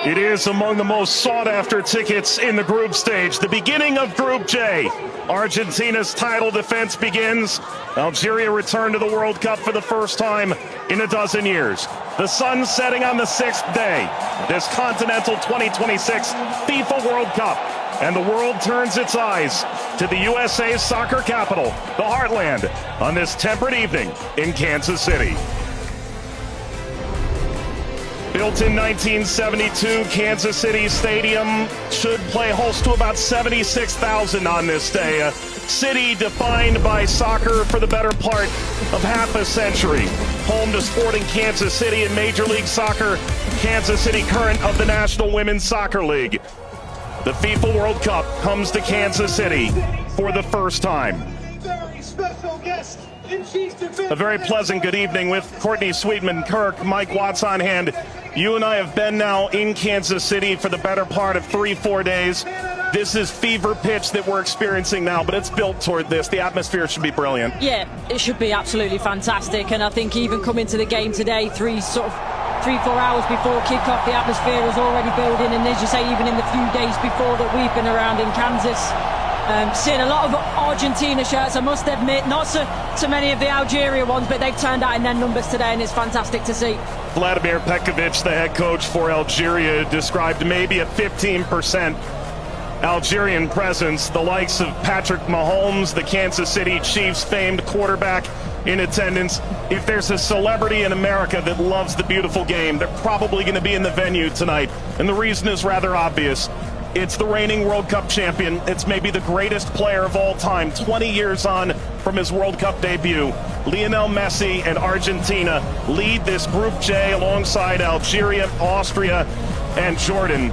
It is among the most sought-after tickets in the group stage. The beginning of Group J. Argentina's title defense begins. Algeria returned to the World Cup for the first time in a dozen years. The sun setting on the sixth day. This Continental 2026 FIFA World Cup. And the world turns its eyes to the USA's soccer capital, the Heartland, on this temperate evening in Kansas City. Built in 1972, Kansas City Stadium should play host to about 76,000 on this day. A city defined by soccer for the better part of half a century. Home to Sporting Kansas City in Major League Soccer, Kansas City current of the National Women's Soccer League. The FIFA World Cup comes to Kansas City for the first time. Very special guest. A very pleasant good evening with Courtney Sweetman-Kirk, Mike Watts on hand. You and I have been now in Kansas City for the better part of 3-4 days. This is fever pitch that we're experiencing now, but it's built toward this. The atmosphere should be brilliant. Yeah, it should be absolutely fantastic. And I think even coming to the game today, 3-4 hours before kickoff, the atmosphere is already building. And as you say, even in the few days before that we've been around in Kansas, seeing a lot of Argentina shirts, I must admit, not so many of the Algeria ones, but they've turned out in their numbers today, and it's fantastic to see. Vladimir Petkovic, the head coach for Algeria, described maybe a 15% Algerian presence. The likes of Patrick Mahomes, the Kansas City Chiefs famed quarterback, in attendance. If there's a celebrity in America that loves the beautiful game, they're probably going to be in the venue tonight. And the reason is rather obvious. It's the reigning World Cup champion. It's maybe the greatest player of all time, 20 years on from his World Cup debut. Lionel Messi and Argentina lead this Group J alongside Algeria, Austria, and Jordan.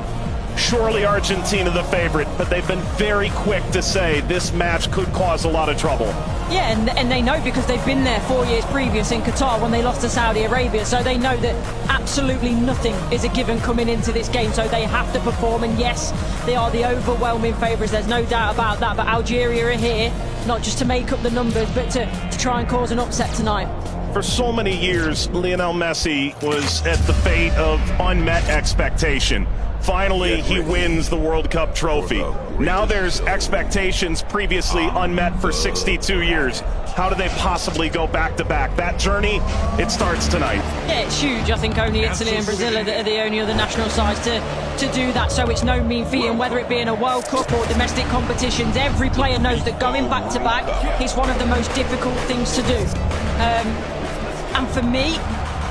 Surely Argentina the favorite, but they've been very quick to say this match could cause a lot of trouble. Yeah, and they know because they've been there 4 years previous in Qatar when they lost to Saudi Arabia, so they know that absolutely nothing is a given coming into this game, so they have to perform. And yes, they are the overwhelming favourites, there's no doubt about that, but Algeria are here not just to make up the numbers, but to try and cause an upset tonight. For so many years, Lionel Messi was at the fate of unmet expectation. Finally, he wins the World Cup trophy. Now there's expectations previously unmet for 62 years. How do they possibly go back-to-back? That journey, it starts tonight. Yeah, it's huge. I think only Italy and Brazil are the only other national sides to do that, so it's no mean feat. And whether it be in a World Cup or domestic competitions, every player knows that going back-to-back is one of the most difficult things to do. And for me,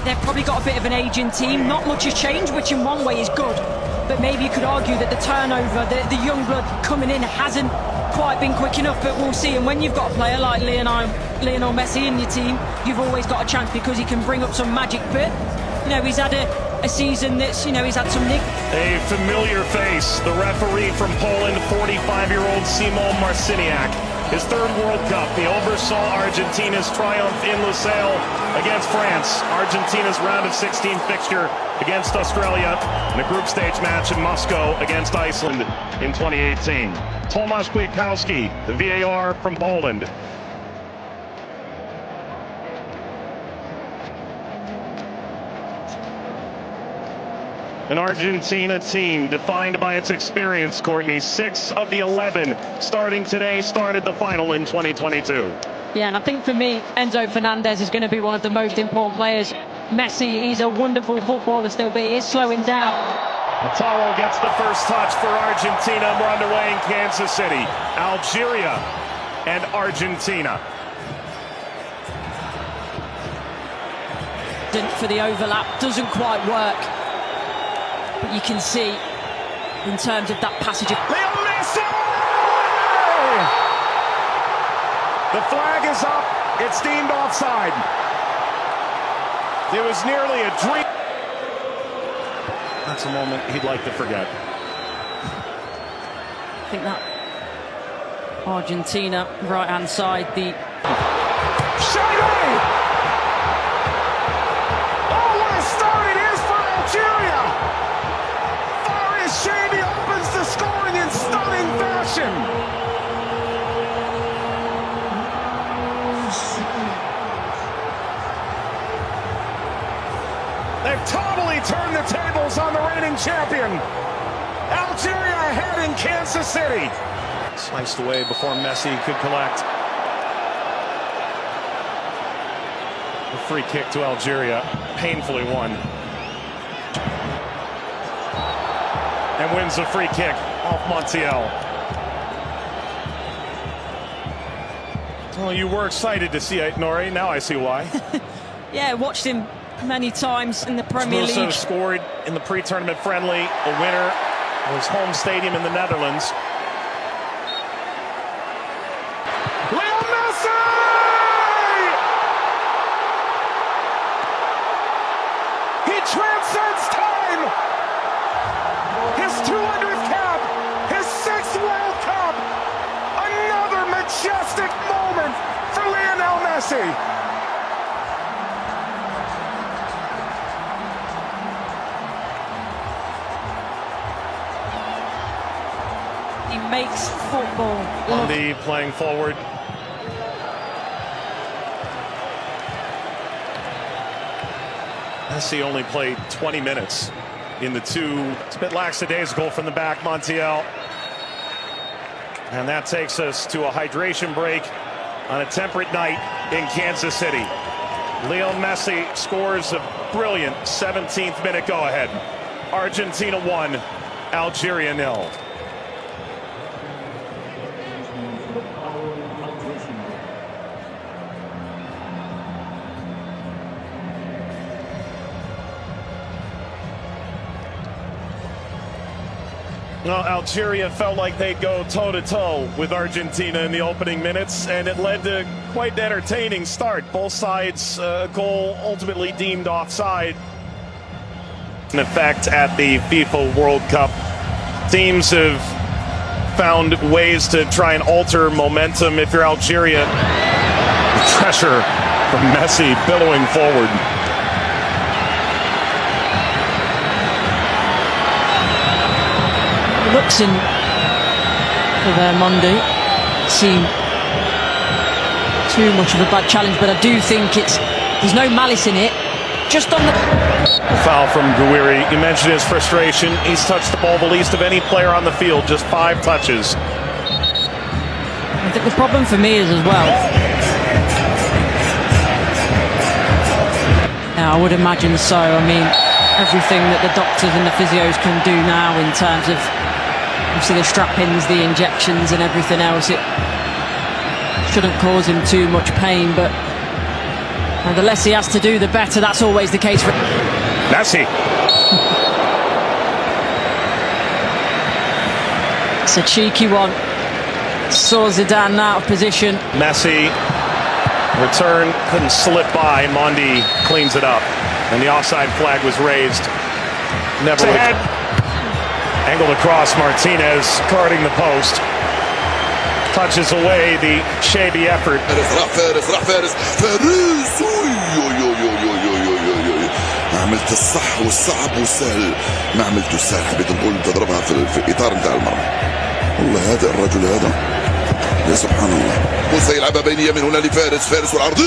they've probably got a bit of an aging team. Not much has changed, which in one way is good. But maybe you could argue that the turnover, the young blood coming in hasn't quite been quick enough, but we'll see. And when you've got a player like Lionel Messi in your team, you've always got a chance because he can bring up some magic. But, he's had a season that's, he's had some nick. A familiar face, the referee from Poland, 45-year-old Simon Marciniak. His third World Cup, he oversaw Argentina's triumph in Lusail against France. Argentina's round of 16 fixture against Australia, and a group stage match in Moscow against Iceland in 2018. Tomasz Kwiatkowski, the VAR from Poland. An Argentina team defined by its experience, Courtney. 6 of the 11 starting today started the final in 2022. Yeah, and I think for me, Enzo Fernandez is going to be one of the most important players. Messi, he's a wonderful footballer still, but he is slowing down. Lautaro gets the first touch for Argentina. We're underway in Kansas City. Algeria and Argentina. For the overlap, doesn't quite work. But you can see, in terms of that passage of... Leo Messi! The flag is up. It's deemed offside. It was nearly a dream. That's a moment he'd like to forget. I think that Argentina, right-hand side, the... Shady! Oh, what a start it is for Algeria! Shady opens the scoring in stunning fashion. They've totally turned the tables on the reigning African champion. Algeria ahead in Kansas City. Sliced away before Messi could collect. A free kick to Algeria, painfully won. And wins a free kick off Montiel. Well, you were excited to see it, Nori. Now I see why. Yeah, watched him many times in the Premier League. Also scored in the pre-tournament friendly, a winner of his home stadium in the Netherlands. Leo Messi! He transcends time! His 200th cap! His 6th World Cup! Another majestic moment for Lionel Messi! He makes football. Andy playing forward. Messi only played 20 minutes in the two. It's a bit lackadaisical from the back, Montiel. And that takes us to a hydration break on a temperate night in Kansas City. Leo Messi scores a brilliant 17th minute go-ahead. Argentina 1, Algeria 0. Well, Algeria felt like they'd go toe-to-toe with Argentina in the opening minutes, and it led to quite an entertaining start. Both sides, goal ultimately deemed offside. In effect, at the FIFA World Cup, teams have found ways to try and alter momentum. If you're Algeria, the pressure from Messi billowing forward. Looks in for their Monday. Seemed too much of a bad challenge, but I do think there's no malice in it. Just on the foul from Gouiri. You mentioned his frustration. He's touched the ball the least of any player on the field, just 5 touches. I think the problem for me is as well. Yeah, I would imagine so. I mean, everything that the doctors and the physios can do now in terms of obviously the strap-ins, the injections and everything else, it shouldn't cause him too much pain, but the less he has to do, the better. That's always the case for Messi. It's a cheeky one. Saw Zidane out of position. Messi, return, couldn't slip by. Mondi cleans it up, and the offside flag was raised. Never ahead. Angled across, Martinez guarding the post. Touches away the shabby effort. ما عملت الصح والصعب والسهل، ما عملت السهل. حبيت نقول تضربها في الاطار نتاع المرمى. والله هذا الرجل هذا يا سبحان الله. موسى يلعبها بينيه من هنا لفارس، فارس والعرضيه.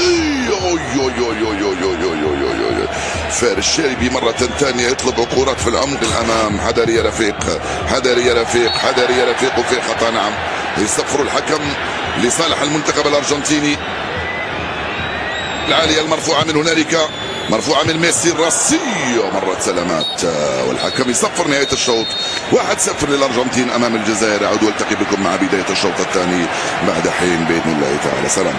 فارس شاربي مرة ثانية يطلب كرات في العمق الأمام. حذر يا رفيق، حذر يا رفيق، حذر يا رفيق. وفي خطأ نعم. يصفر الحكم لصالح المنتخب الأرجنتيني. العالية المرفوعة من هنالك، مرفوعة من ميسي الراسية. مرت سلامات والحكم يصفر نهاية الشوط. 1-0 للأرجنتين أمام الجزائر. أعود والتقي بكم مع بداية الشوط الثاني بعد حين بإذن الله تعالى. سلام.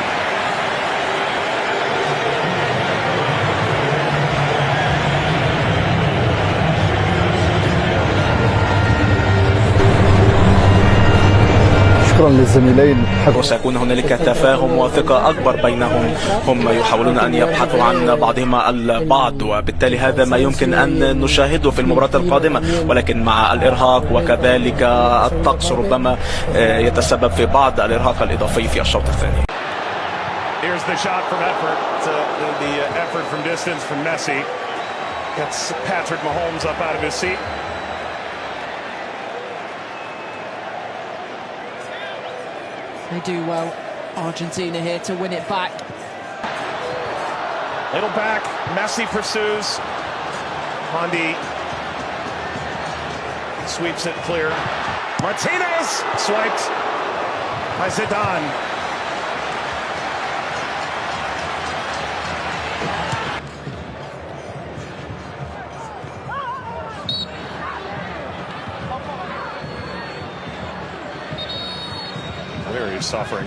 شكرا للزميلين. وسيكون هنالك تفاهم وثقة أكبر بينهم. هم يحاولون أن يبحثوا عن بعضهما البعض، وبالتالي هذا ما يمكن أن نشاهده في المباراة القادمة، ولكن مع الإرهاق وكذلك الطقس ربما يتسبب في بعض الإرهاق الإضافي في الشوط الثاني. Here's the shot from effort. The effort from distance from Messi. Gets Patrick Mahomes up out of his seat. They do well, Argentina here to win it back. Little back, Messi pursues. Mondi Sweeps it clear. Martinez swiped by Zidane. There he's suffering.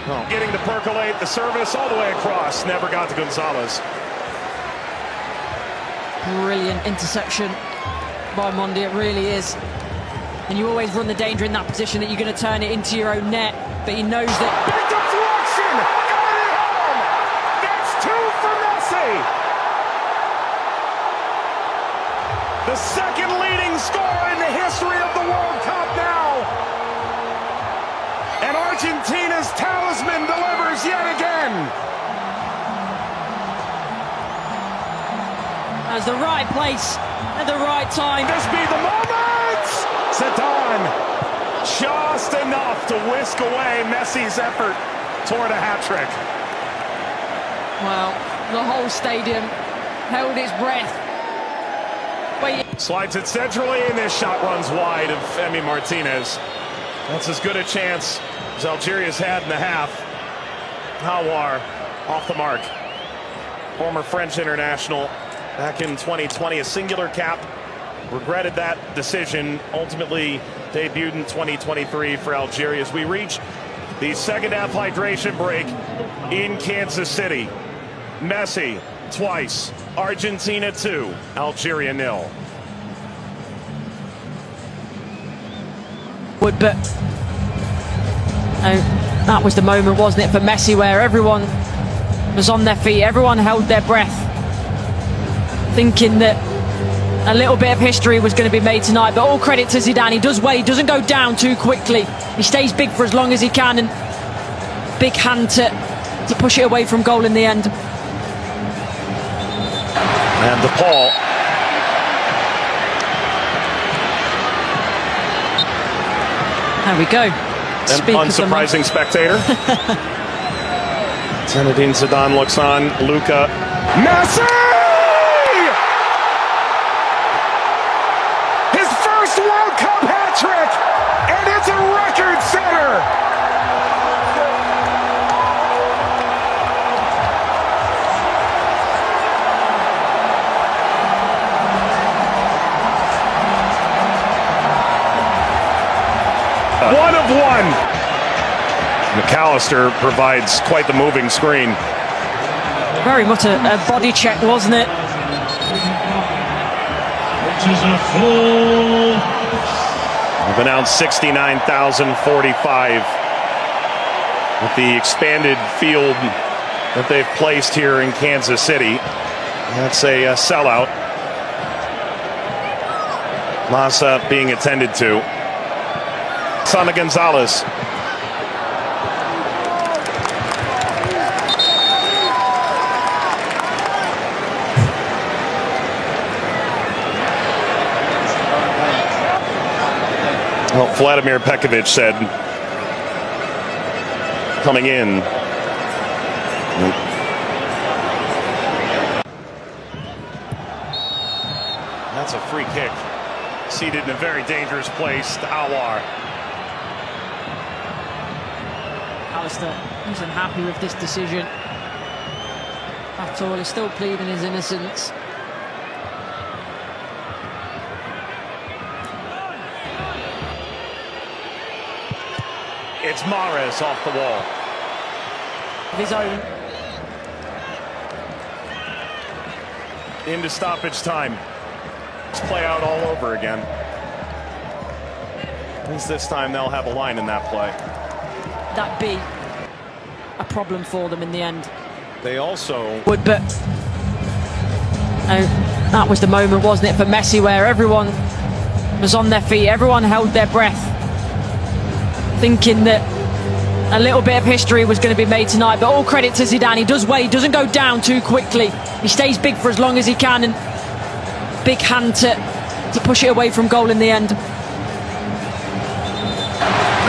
Oh. Getting to percolate the service all the way across. Never got to Gonzalez. Brilliant interception by Mondi, it really is. And you always run the danger in that position that you're going to turn it into your own net. But he knows that. Big deflection! Got it home! That's 2 for Messi! The second leading scorer in the history of the World Cup now. And Argentina's talisman delivers yet again. As the right place at the right time. This be the moment! Zidane, just enough to whisk away Messi's effort toward a hat-trick. Well, the whole stadium held its breath. Slides it centrally, and this shot runs wide of Emi Martinez. That's as good a chance as Algeria's had in the half. Hawar off the mark. Former French international back in 2020, a singular cap. Regretted that decision. Ultimately debuted in 2023 for Algeria as we reach the second half hydration break in Kansas City. Messi twice. Argentina 2, Algeria 0. But that was the moment, wasn't it, for Messi, where everyone was on their feet, everyone held their breath, thinking that a little bit of history was going to be made tonight. But all credit to Zidane. He does well, he doesn't go down too quickly. He stays big for as long as he can, and big hand to push it away from goal in the end. And DePaul. There we go. An unsurprising spectator. Zinedine Zidane looks on. Luka. Messi! His first World Cup hat-trick! And it's a record setter! One of one. McAllister provides quite the moving screen. Very much a body check, wasn't it? We've announced 69,045 with the expanded field that they've placed here in Kansas City. That's a sellout. Massa being attended to. Sana Gonzalez. Well, Vladimir Pekovic said coming in. That's a free kick. Seated in a very dangerous place to Hawar. Alistair isn't happy with this decision at all. He's still pleading his innocence. It's Mahrez off the wall. His own. Into stoppage time. Let's play out all over again. At least this time they'll have a line in that play. That be a problem for them in the end. They also But that was the moment, wasn't it, for Messi, where everyone was on their feet, everyone held their breath, thinking that a little bit of history was going to be made tonight. But all credit to Zidane. He does well, he doesn't go down too quickly. He stays big for as long as he can, and big hand to push it away from goal in the end.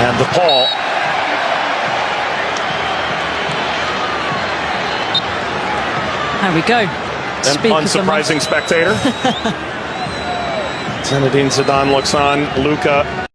and DePaul. There we go. An unsurprising spectator. Zinedine Zidane looks on. Luka